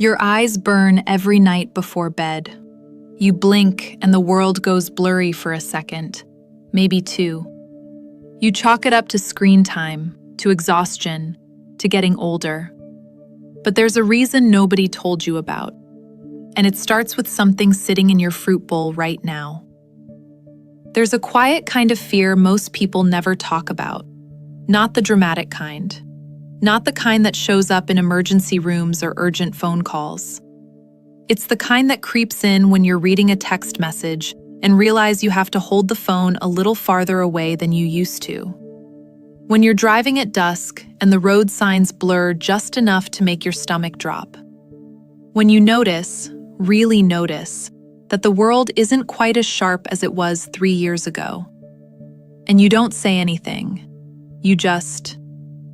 Your eyes burn every night before bed. You blink and the world goes blurry for a second, maybe two. You chalk it up to screen time, to exhaustion, to getting older. But there's a reason nobody told you about, and it starts with something sitting in your fruit bowl right now. There's a quiet kind of fear most people never talk about, not the dramatic kind. Not the kind that shows up in emergency rooms or urgent phone calls. It's the kind that creeps in when you're reading a text message and realize you have to hold the phone a little farther away than you used to. When you're driving at dusk and the road signs blur just enough to make your stomach drop. When you notice, really notice, that the world isn't quite as sharp as it was 3 years ago. And you don't say anything. You just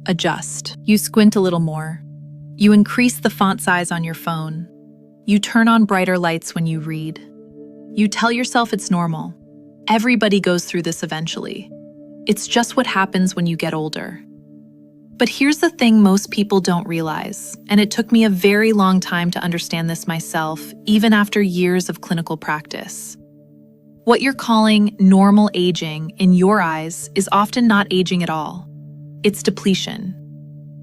adjust. You squint a little more. You increase the font size on your phone. You turn on brighter lights when you read. You tell yourself it's normal. Everybody goes through this eventually. It's just what happens when you get older. But here's the thing most people don't realize, and it took me a very long time to understand this myself, even after years of clinical practice. What you're calling normal aging in your eyes is often not aging at all. It's depletion.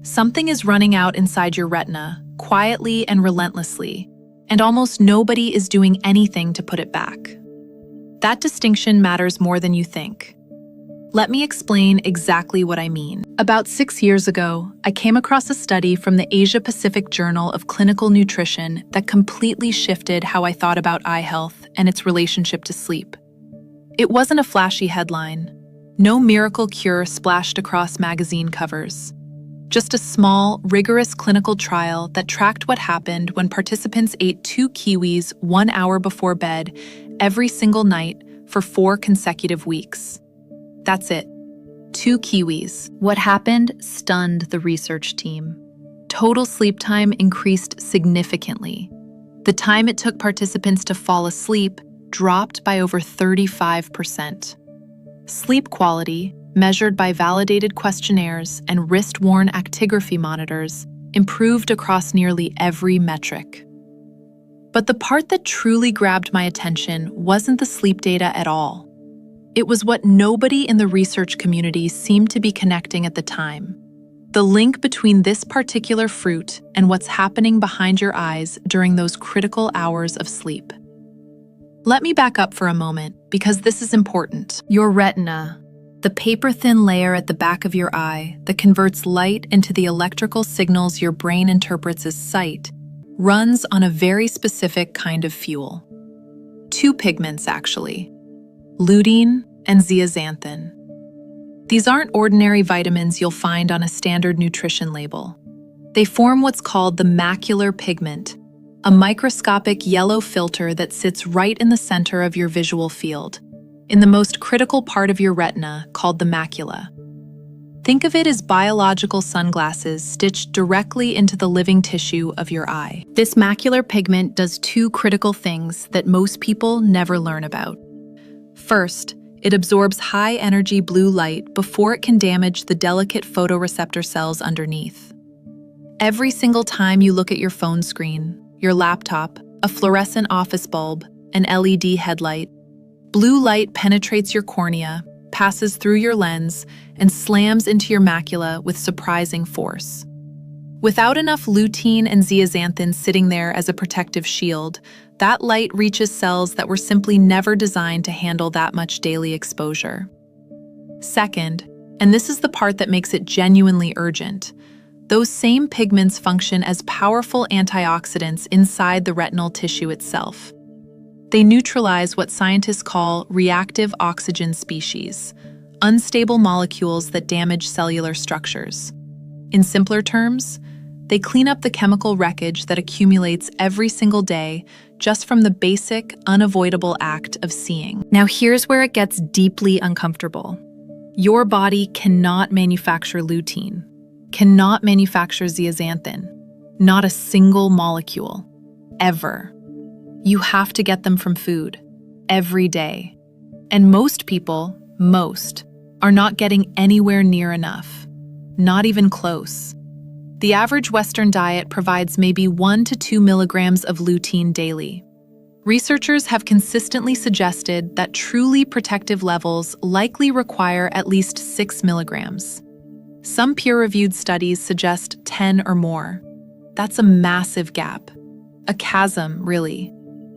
Something is running out inside your retina, quietly and relentlessly, and almost nobody is doing anything to put it back. That distinction matters more than you think. Let me explain exactly what I mean. About 6 years ago, I came across a study from the Asia-Pacific Journal of Clinical Nutrition that completely shifted how I thought about eye health and its relationship to sleep. It wasn't a flashy headline. No miracle cure splashed across magazine covers. Just a small, rigorous clinical trial that tracked what happened when participants ate 2 kiwis 1 hour before bed every single night for 4 consecutive weeks. That's it. 2 kiwis. What happened stunned the research team. Total sleep time increased significantly. The time it took participants to fall asleep dropped by over 35%. Sleep quality, measured by validated questionnaires and wrist-worn actigraphy monitors, improved across nearly every metric. But the part that truly grabbed my attention wasn't the sleep data at all. It was what nobody in the research community seemed to be connecting at the time. The link between this particular fruit and what's happening behind your eyes during those critical hours of sleep. Let me back up for a moment, because this is important. Your retina, the paper-thin layer at the back of your eye that converts light into the electrical signals your brain interprets as sight, runs on a very specific kind of fuel. 2 pigments, actually. Lutein and zeaxanthin. These aren't ordinary vitamins you'll find on a standard nutrition label. They form what's called the macular pigment, a microscopic yellow filter that sits right in the center of your visual field, in the most critical part of your retina called the macula. Think of it as biological sunglasses stitched directly into the living tissue of your eye. This macular pigment does 2 critical things that most people never learn about. First, it absorbs high-energy blue light before it can damage the delicate photoreceptor cells underneath. Every single time you look at your phone screen, your laptop, a fluorescent office bulb, an LED headlight, blue light penetrates your cornea, passes through your lens, and slams into your macula with surprising force. Without enough lutein and zeaxanthin sitting there as a protective shield, that light reaches cells that were simply never designed to handle that much daily exposure. Second, and this is the part that makes it genuinely urgent, those same pigments function as powerful antioxidants inside the retinal tissue itself. They neutralize what scientists call reactive oxygen species, unstable molecules that damage cellular structures. In simpler terms, they clean up the chemical wreckage that accumulates every single day just from the basic, unavoidable act of seeing. Now here's where it gets deeply uncomfortable. Your body cannot manufacture lutein, cannot manufacture zeaxanthin, not a single molecule, ever. You have to get them from food, every day. And most people, are not getting anywhere near enough, not even close. The average Western diet provides maybe 1 to 2 milligrams of lutein daily. Researchers have consistently suggested that truly protective levels likely require at least 6 milligrams. Some peer-reviewed studies suggest 10 or more. That's a massive gap. A chasm, really.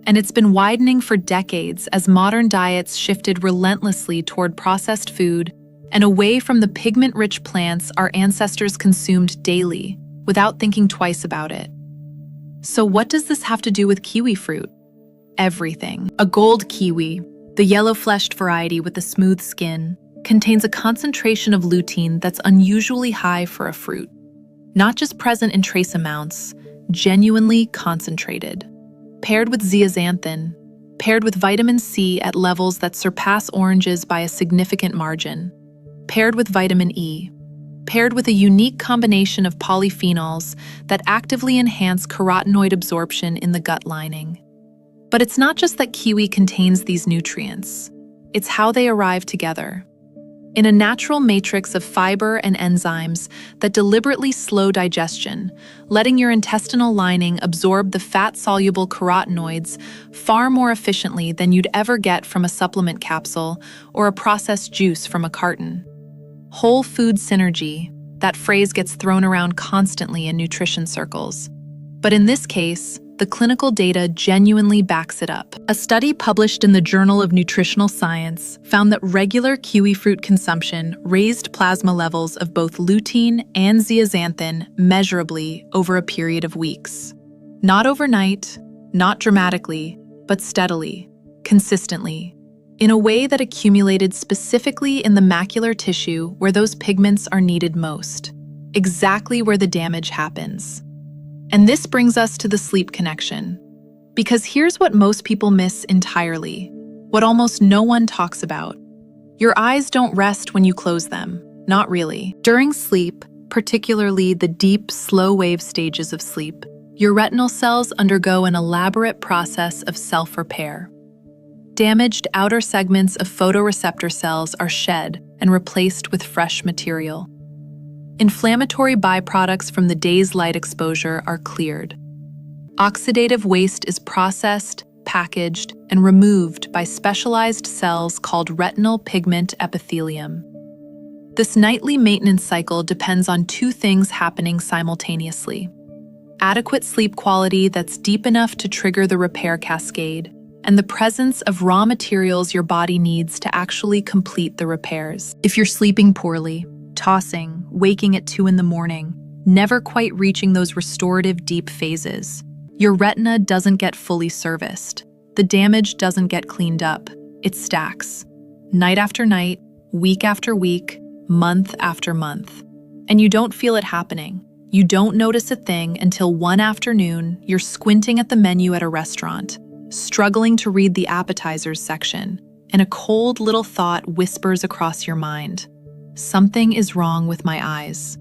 And it's been widening for decades as modern diets shifted relentlessly toward processed food and away from the pigment-rich plants our ancestors consumed daily, without thinking twice about it. So what does this have to do with kiwi fruit? Everything. A gold kiwi, the yellow-fleshed variety with the smooth skin, contains a concentration of lutein that's unusually high for a fruit. Not just present in trace amounts, genuinely concentrated. Paired with zeaxanthin, paired with vitamin C at levels that surpass oranges by a significant margin, paired with vitamin E, paired with a unique combination of polyphenols that actively enhance carotenoid absorption in the gut lining. But it's not just that kiwi contains these nutrients, it's how they arrive together. In a natural matrix of fiber and enzymes that deliberately slow digestion, letting your intestinal lining absorb the fat-soluble carotenoids far more efficiently than you'd ever get from a supplement capsule or a processed juice from a carton. Whole food synergy, that phrase gets thrown around constantly in nutrition circles. But in this case, the clinical data genuinely backs it up. A study published in the Journal of Nutritional Science found that regular kiwi fruit consumption raised plasma levels of both lutein and zeaxanthin measurably over a period of weeks. Not overnight, not dramatically, but steadily, consistently, in a way that accumulated specifically in the macular tissue where those pigments are needed most, exactly where the damage happens. And this brings us to the sleep connection. Because here's what most people miss entirely, what almost no one talks about. Your eyes don't rest when you close them, not really. During sleep, particularly the deep, slow-wave stages of sleep, your retinal cells undergo an elaborate process of self-repair. Damaged outer segments of photoreceptor cells are shed and replaced with fresh material. Inflammatory byproducts from the day's light exposure are cleared. Oxidative waste is processed, packaged, and removed by specialized cells called retinal pigment epithelium. This nightly maintenance cycle depends on two things happening simultaneously: adequate sleep quality that's deep enough to trigger the repair cascade, and the presence of raw materials your body needs to actually complete the repairs. If you're sleeping poorly, tossing, waking at 2 in the morning, never quite reaching those restorative deep phases, your retina doesn't get fully serviced. The damage doesn't get cleaned up. It stacks. Night after night, week after week, month after month. And you don't feel it happening. You don't notice a thing until one afternoon you're squinting at the menu at a restaurant, struggling to read the appetizers section, and a cold little thought whispers across your mind. Something is wrong with my eyes.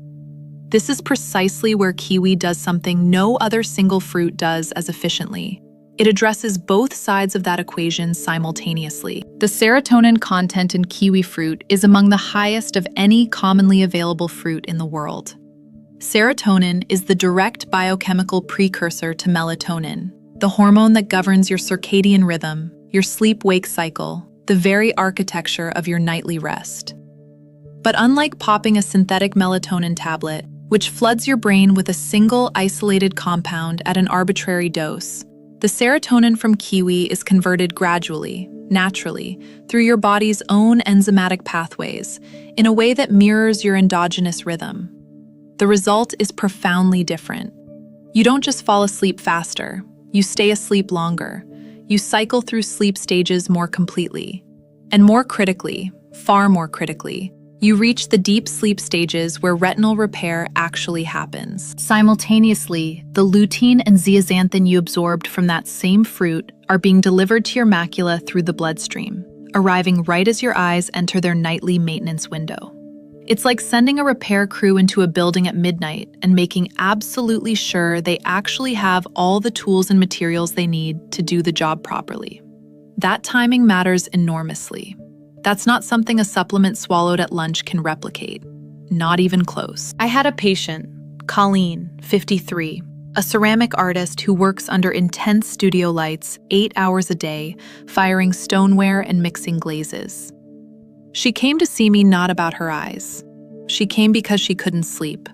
This is precisely where kiwi does something no other single fruit does as efficiently. It addresses both sides of that equation simultaneously. The serotonin content in kiwi fruit is among the highest of any commonly available fruit in the world. Serotonin is the direct biochemical precursor to melatonin, the hormone that governs your circadian rhythm, your sleep-wake cycle, the very architecture of your nightly rest. But unlike popping a synthetic melatonin tablet, which floods your brain with a single isolated compound at an arbitrary dose, the serotonin from kiwi is converted gradually, naturally, through your body's own enzymatic pathways, in a way that mirrors your endogenous rhythm. The result is profoundly different. You don't just fall asleep faster, you stay asleep longer. You cycle through sleep stages more completely. And more critically, far more critically, you reach the deep sleep stages where retinal repair actually happens. Simultaneously, the lutein and zeaxanthin you absorbed from that same fruit are being delivered to your macula through the bloodstream, arriving right as your eyes enter their nightly maintenance window. It's like sending a repair crew into a building at midnight and making absolutely sure they actually have all the tools and materials they need to do the job properly. That timing matters enormously. That's not something a supplement swallowed at lunch can replicate. Not even close. I had a patient, Colleen, 53, a ceramic artist who works under intense studio lights 8 hours a day, firing stoneware and mixing glazes. She came to see me not about her eyes. She came because she couldn't sleep.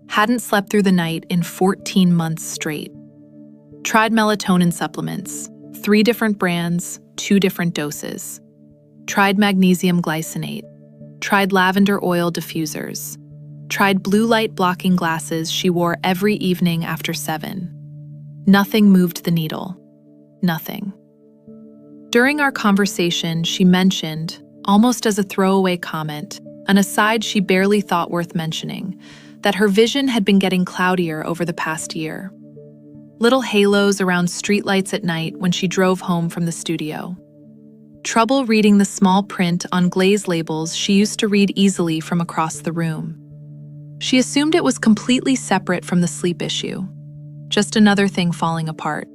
Hadn't slept through the night in 14 months straight. Tried melatonin supplements, 3 different brands, 2 different doses. Tried magnesium glycinate. Tried lavender oil diffusers. Tried blue light blocking glasses she wore every evening after 7. Nothing moved the needle. Nothing. During our conversation, she mentioned, almost as a throwaway comment, an aside she barely thought worth mentioning, that her vision had been getting cloudier over the past year. Little halos around streetlights at night when she drove home from the studio. Trouble reading the small print on glaze labels she used to read easily from across the room. She assumed it was completely separate from the sleep issue. Just another thing falling apart.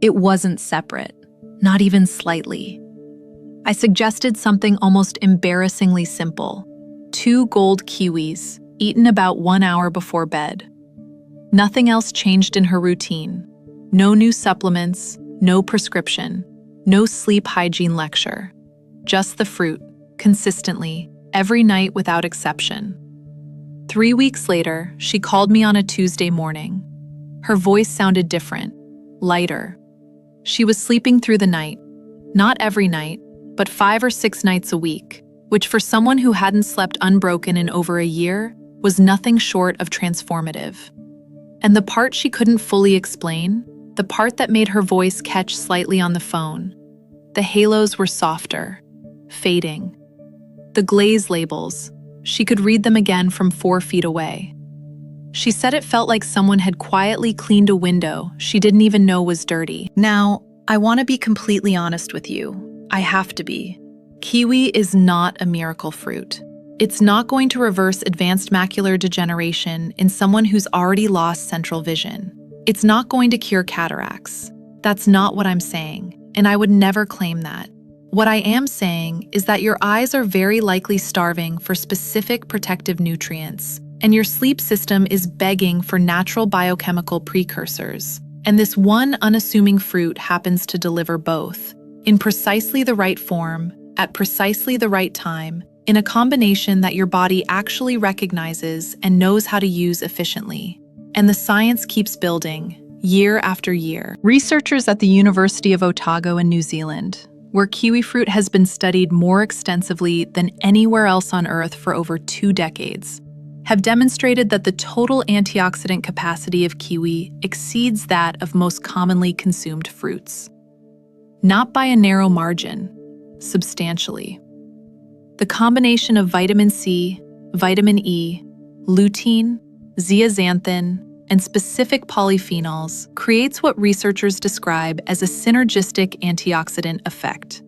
It wasn't separate, not even slightly. I suggested something almost embarrassingly simple. 2 gold kiwis, eaten about 1 hour before bed. Nothing else changed in her routine. No new supplements, no prescription, no sleep hygiene lecture. Just the fruit, consistently, every night without exception. 3 weeks later, she called me on a Tuesday morning. Her voice sounded different, lighter. She was sleeping through the night. Not every night, but 5 or 6 nights a week, which for someone who hadn't slept unbroken in over a year was nothing short of transformative. And the part she couldn't fully explain, the part that made her voice catch slightly on the phone, the halos were softer, fading. The glaze labels, she could read them again from 4 feet away. She said it felt like someone had quietly cleaned a window she didn't even know was dirty. Now, I want to be completely honest with you. I have to be. Kiwi is not a miracle fruit. It's not going to reverse advanced macular degeneration in someone who's already lost central vision. It's not going to cure cataracts. That's not what I'm saying, and I would never claim that. What I am saying is that your eyes are very likely starving for specific protective nutrients, and your sleep system is begging for natural biochemical precursors. And this one unassuming fruit happens to deliver both, in precisely the right form, at precisely the right time, in a combination that your body actually recognizes and knows how to use efficiently. And the science keeps building, year after year. Researchers at the University of Otago in New Zealand, where kiwi fruit has been studied more extensively than anywhere else on Earth for over 2 decades, have demonstrated that the total antioxidant capacity of kiwi exceeds that of most commonly consumed fruits. Not by a narrow margin, substantially. The combination of vitamin C, vitamin E, lutein, zeaxanthin, and specific polyphenols creates what researchers describe as a synergistic antioxidant effect,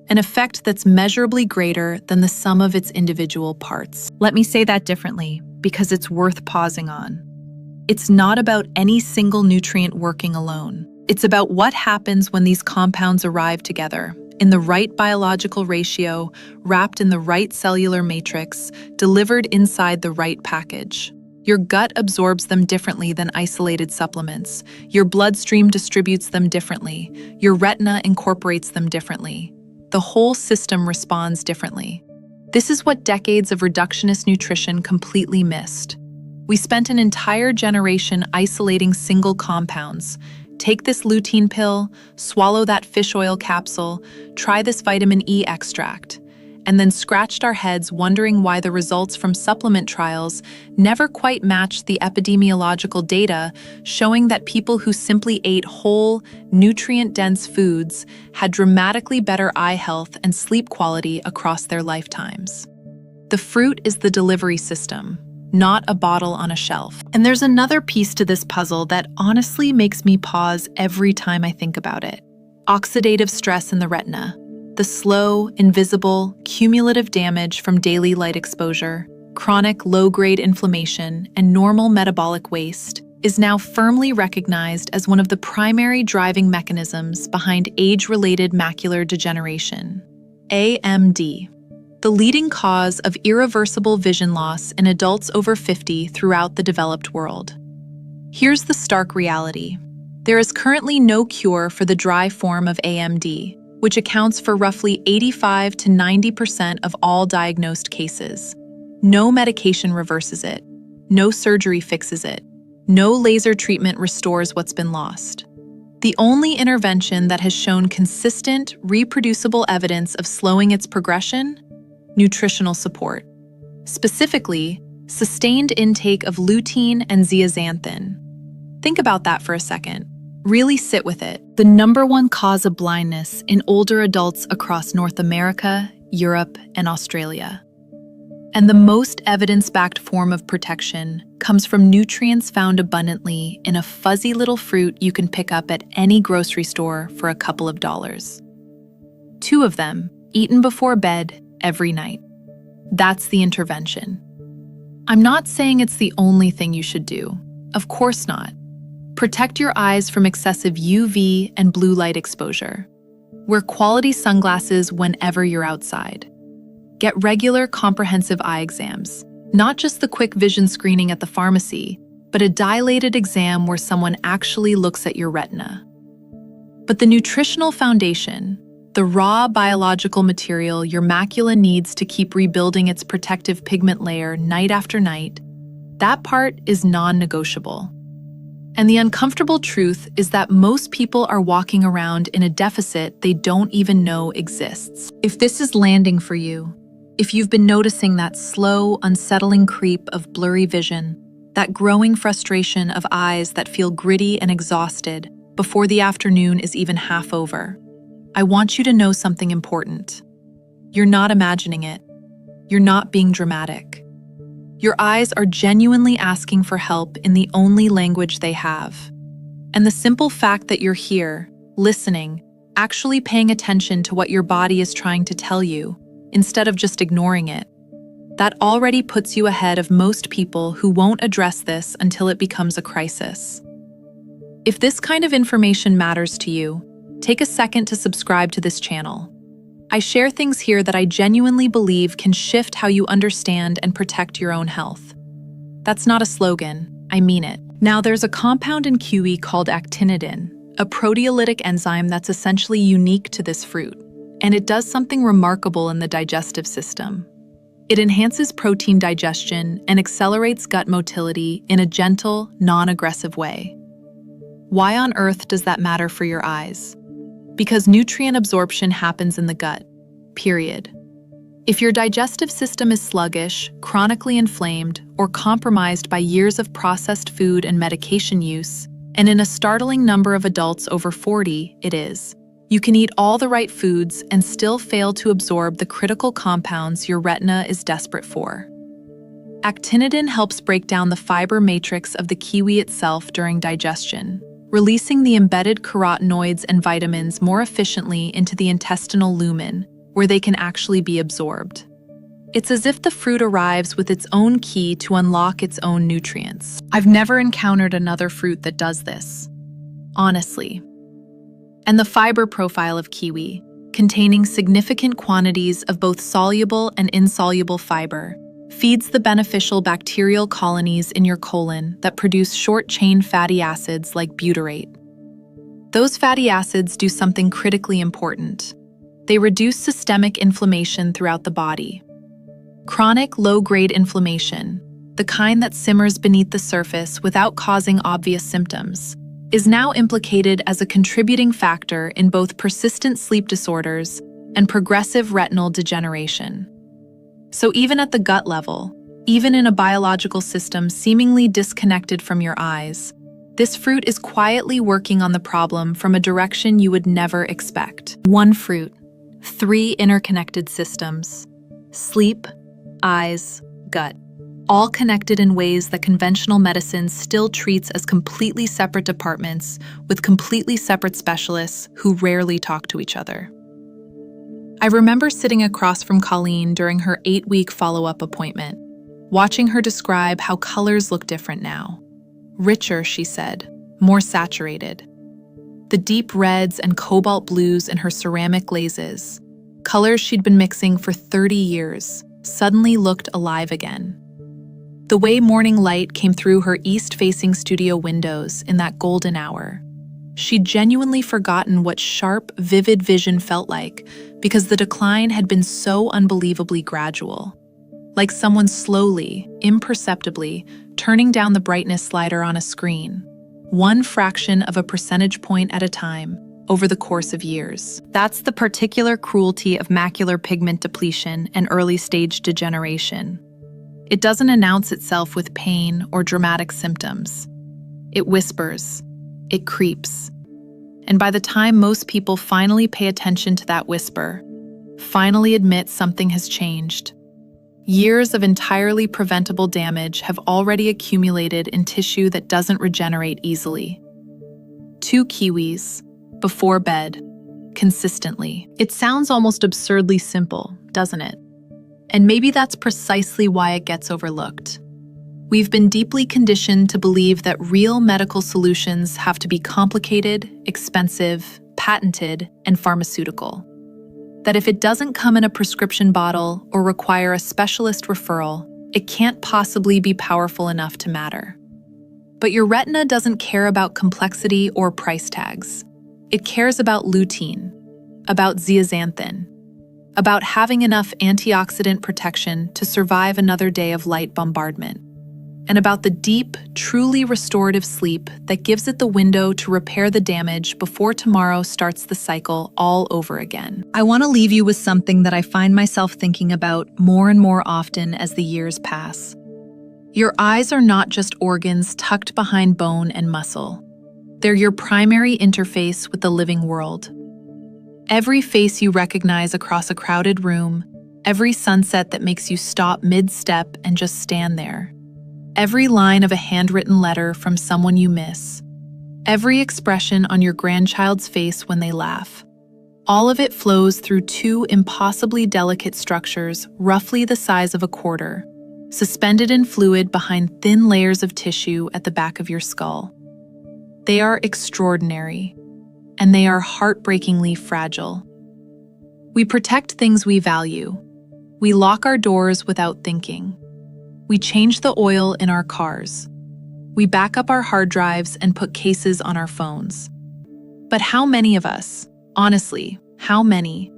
an effect that's measurably greater than the sum of its individual parts. Let me say that differently, because it's worth pausing on. It's not about any single nutrient working alone. It's about what happens when these compounds arrive together, in the right biological ratio, wrapped in the right cellular matrix, delivered inside the right package. Your gut absorbs them differently than isolated supplements. Your bloodstream distributes them differently. Your retina incorporates them differently. The whole system responds differently. This is what decades of reductionist nutrition completely missed. We spent an entire generation isolating single compounds. Take this lutein pill, swallow that fish oil capsule, try this vitamin E extract, and then scratched our heads wondering why the results from supplement trials never quite matched the epidemiological data showing that people who simply ate whole, nutrient-dense foods had dramatically better eye health and sleep quality across their lifetimes. The fruit is the delivery system, not a bottle on a shelf. And there's another piece to this puzzle that honestly makes me pause every time I think about it. Oxidative stress in the retina. The slow, invisible, cumulative damage from daily light exposure, chronic low-grade inflammation, and normal metabolic waste is now firmly recognized as one of the primary driving mechanisms behind age-related macular degeneration, AMD. the leading cause of irreversible vision loss in adults over 50 throughout the developed world. Here's the stark reality. There is currently no cure for the dry form of AMD, which accounts for roughly 85 to 90% of all diagnosed cases. No medication reverses it. No surgery fixes it. No laser treatment restores what's been lost. The only intervention that has shown consistent, reproducible evidence of slowing its progression? Nutritional support. Specifically, sustained intake of lutein and zeaxanthin. Think about that for a second. Really sit with it. The #1 cause of blindness in older adults across North America, Europe, and Australia. And the most evidence-backed form of protection comes from nutrients found abundantly in a fuzzy little fruit you can pick up at any grocery store for a couple of dollars. 2 of them, eaten before bed every night. That's the intervention. I'm not saying it's the only thing you should do. Of course not. Protect your eyes from excessive UV and blue light exposure. Wear quality sunglasses whenever you're outside. Get regular comprehensive eye exams, not just the quick vision screening at the pharmacy, but a dilated exam where someone actually looks at your retina. But the nutritional foundation, the raw biological material your macula needs to keep rebuilding its protective pigment layer night after night, that part is non-negotiable. And the uncomfortable truth is that most people are walking around in a deficit they don't even know exists. If this is landing for you, if you've been noticing that slow, unsettling creep of blurry vision, that growing frustration of eyes that feel gritty and exhausted before the afternoon is even half over, I want you to know something important. You're not imagining it. You're not being dramatic. Your eyes are genuinely asking for help in the only language they have. And the simple fact that you're here, listening, actually paying attention to what your body is trying to tell you, instead of just ignoring it, that already puts you ahead of most people who won't address this until it becomes a crisis. If this kind of information matters to you, take a second to subscribe to this channel. I share things here that I genuinely believe can shift how you understand and protect your own health. That's not a slogan, I mean it. Now, there's a compound in kiwi called actinitin, a proteolytic enzyme that's essentially unique to this fruit, and it does something remarkable in the digestive system. It enhances protein digestion and accelerates gut motility in a gentle, non-aggressive way. Why on earth does that matter for your eyes? Because nutrient absorption happens in the gut, period. If your digestive system is sluggish, chronically inflamed, or compromised by years of processed food and medication use, and in a startling number of adults over 40, it is, you can eat all the right foods and still fail to absorb the critical compounds your retina is desperate for. Actinitin helps break down the fiber matrix of the kiwi itself during digestion, releasing the embedded carotenoids and vitamins more efficiently into the intestinal lumen, where they can actually be absorbed. It's as if the fruit arrives with its own key to unlock its own nutrients. I've never encountered another fruit that does this, honestly. And the fiber profile of kiwi, containing significant quantities of both soluble and insoluble fiber, feeds the beneficial bacterial colonies in your colon that produce short-chain fatty acids like butyrate. Those fatty acids do something critically important. They reduce systemic inflammation throughout the body. Chronic low-grade inflammation, the kind that simmers beneath the surface without causing obvious symptoms, is now implicated as a contributing factor in both persistent sleep disorders and progressive retinal degeneration. So even at the gut level, even in a biological system seemingly disconnected from your eyes, this fruit is quietly working on the problem from a direction you would never expect. One fruit, 3 interconnected systems: sleep, eyes, gut, all connected in ways that conventional medicine still treats as completely separate departments with completely separate specialists who rarely talk to each other. I remember sitting across from Colleen during her 8-week follow-up appointment, watching her describe how colors look different now. Richer, she said, more saturated. The deep reds and cobalt blues in her ceramic glazes, Colors she'd been mixing for 30 years suddenly looked alive again. The way morning light came through her east-facing studio windows in that golden hour. She'd genuinely forgotten what sharp, vivid vision felt like because the decline had been so unbelievably gradual. Like someone slowly, imperceptibly, turning down the brightness slider on a screen, one fraction of a percentage point at a time, over the course of years. That's the particular cruelty of macular pigment depletion and early-stage degeneration. It doesn't announce itself with pain or dramatic symptoms. It whispers. It creeps. And by the time most people finally pay attention to that whisper, finally admit something has changed, years of entirely preventable damage have already accumulated in tissue that doesn't regenerate easily. 2 kiwis, before bed, consistently. It sounds almost absurdly simple, doesn't it? And maybe that's precisely why it gets overlooked. We've been deeply conditioned to believe that real medical solutions have to be complicated, expensive, patented, and pharmaceutical. That if it doesn't come in a prescription bottle or require a specialist referral, it can't possibly be powerful enough to matter. But your retina doesn't care about complexity or price tags. It cares about lutein, about zeaxanthin, about having enough antioxidant protection to survive another day of light bombardment, and about the deep, truly restorative sleep that gives it the window to repair the damage before tomorrow starts the cycle all over again. I want to leave you with something that I find myself thinking about more and more often as the years pass. Your eyes are not just organs tucked behind bone and muscle. They're your primary interface with the living world. Every face you recognize across a crowded room, every sunset that makes you stop mid-step and just stand there, every line of a handwritten letter from someone you miss, every expression on your grandchild's face when they laugh, all of it flows through 2 impossibly delicate structures roughly the size of a quarter, suspended in fluid behind thin layers of tissue at the back of your skull. They are extraordinary, and they are heartbreakingly fragile. We protect things we value. We lock our doors without thinking. We change the oil in our cars. We back up our hard drives and put cases on our phones. But how many of us, honestly, how many,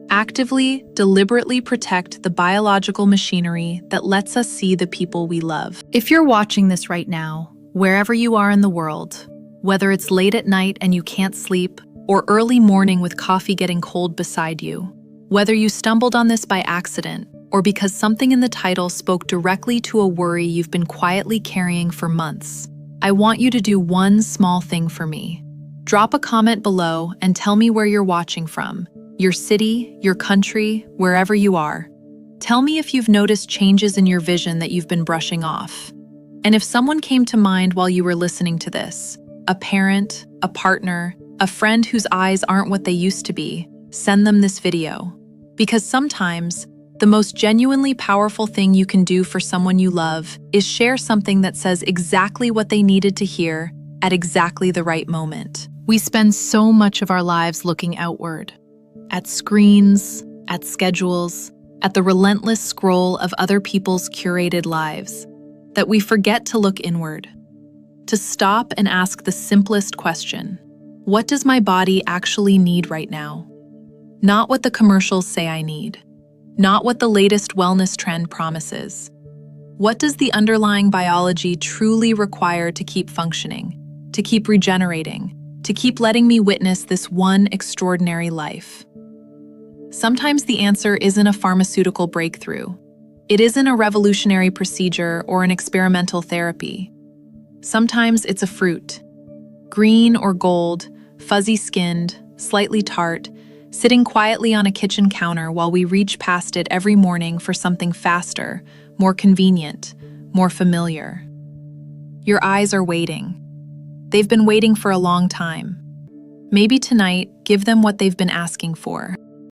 actively, deliberately protect the biological machinery that lets us see the people we love? If you're watching this right now, wherever you are in the world, whether it's late at night and you can't sleep, or early morning with coffee getting cold beside you, whether you stumbled on this by accident, or because something in the title spoke directly to a worry you've been quietly carrying for months, I want you to do one small thing for me. Drop a comment below and tell me where you're watching from, your city, your country, wherever you are. Tell me if you've noticed changes in your vision that you've been brushing off. And if someone came to mind while you were listening to this, a parent, a partner, a friend whose eyes aren't what they used to be, send them this video. Because sometimes, the most genuinely powerful thing you can do for someone you love is share something that says exactly what they needed to hear at exactly the right moment. We spend so much of our lives looking outward, at screens, at schedules, at the relentless scroll of other people's curated lives, that we forget to look inward. To stop and ask the simplest question, what does my body actually need right now? Not what the commercials say I need. Not what the latest wellness trend promises. What does the underlying biology truly require to keep functioning, to keep regenerating, to keep letting me witness this one extraordinary life? Sometimes the answer isn't a pharmaceutical breakthrough. It isn't a revolutionary procedure or an experimental therapy. Sometimes it's a fruit. Green or gold, fuzzy-skinned, slightly tart, sitting quietly on a kitchen counter while we reach past it every morning for something faster, more convenient, more familiar. Your eyes are waiting. They've been waiting for a long time. Maybe tonight, give them what they've been asking for.